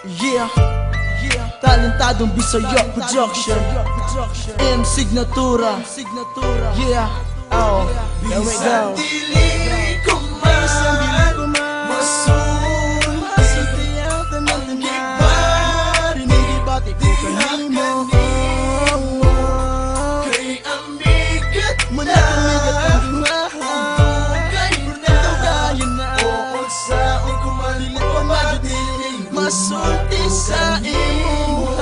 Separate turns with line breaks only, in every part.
Yeah, talentadong Bisaya Production, M Signatura. Yeah, oh, there we go.
Dili ko man masul ang giba
Rinigibati ko kanimo
kay amigat
Manakamigat ang
kay
Tugayan na
o sa kumalilikon madili
masulti sa imo.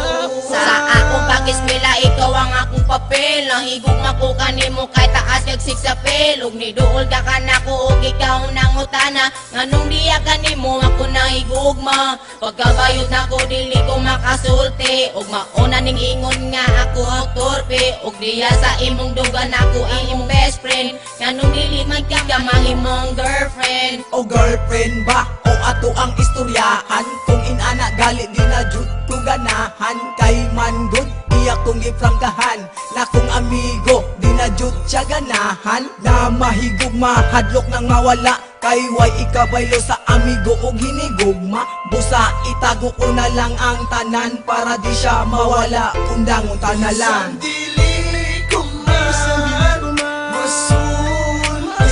Sa akong pag-eskwela, ikaw ang akong papel. Ang higog ako kanimo kay taas kag sigsapel. Ug niduol ka kanako ug ikaw nang utana. Nganong diya kanimo ako na higugma. Pagkabayot nako dili ko makasulti. Ug mauna ning ingon nga ako ang torpe. Ug diya sa imong dugan ako imong best friend. Nganong dili man ka mahimong girlfriend.
O girlfriend ba? O ato ang istoryahan kung inana galit di na jud ko ganahan kay man good iya kong gifrangkahan na kung amigo di na jud siya ganahan na mahigog mahadlok nang mawala kay way ikabaylo sa amigo og hinigugma busa itago ko na lang ang tanan para di siya mawala undang unta na lang.
dili ko man masul ang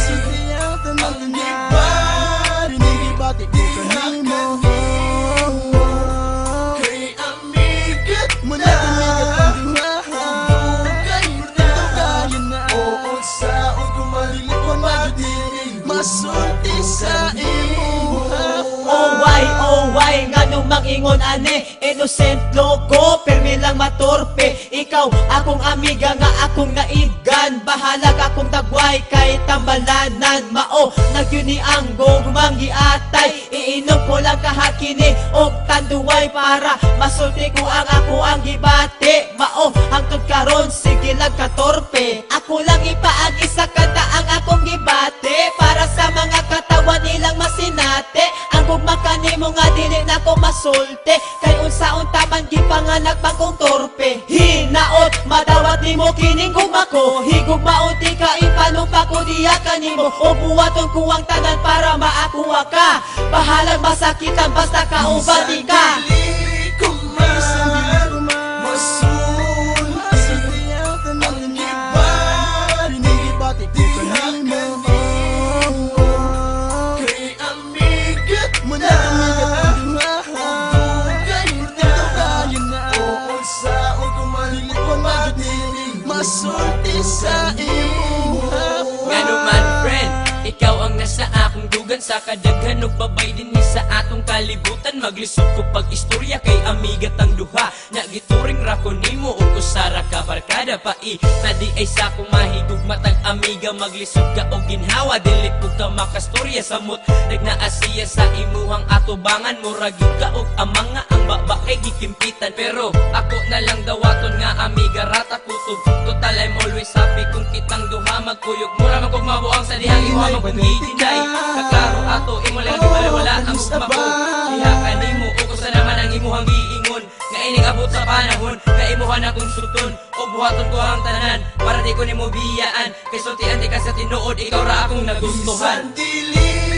giba
Rinigibati ko kanimo
kay amigat
Manakamigat ang
kay
Tugayan na
o sa kumalilikon madili
masulti sa imo.
Oh why, nga nung mangingon ane innocent loko, permi lang matorpe. Ikaw, akong amiga nga akong naigan. Bahalag akong tagway kay tambalanan. Mao, nagyuni ang gumanggi atay. Iinom ko lang kahakini og tanduway para masulti ko ang ako ang gibate. Mao, hangtod karon sige lang katorpe. Ako lang ipaag isa kanta ang akong gibate para sa mga katawan nilang masinate. Ang gugma kanimo nga dili na ko masulti kay unsaon taman gipanganak pa kong torpe. Hinaot madawat nimo kining gugma ko, higugma unti ka ipanong pa ko diya kanimo o buwaton ko ang tanan para maakuha ka. Bahalag masakitan basta kaubati ka.
dili ko man masul ang giba
Rinigibati ko kanimo
kay amigat
Manakamigat ang
kay
Tugayan na
o sa kumalilikon madili
masulti sa imo.
Ngano man friend, ikaw ang nasa akong dugan sa kadaghan ug babay din ni sa atong kalibutan. Maglisod ko pag istorya kay amigat ang duha na gituring ra ko nimo ug usara ka barkada pa na di ay sa akong mahigug matag amiga. Maglisod ka og ginhawa dili ko ka makastorya samot nagnaasiya sa imuhang atubangan. Murag gyud ka og amang nga ang babae gikimpitan, pero ako na lang dawaton nga amiga rata kutub. Total I'm always happy kung kitang duha magkuyog. Mura man kog mabuang sa dihang iwa magpagigingay. Kaklaro ato imo lang gibalawala ang ugma ko. Diha kanimo ug usa naman ang imuhang giingon nga ining abot sa panahon nga imuhan akong suton o buhaton ko ang tanan para di ko nimo biyaan kay sultian di ka sa tinuod ikaw ra akong nagustuhan.
dili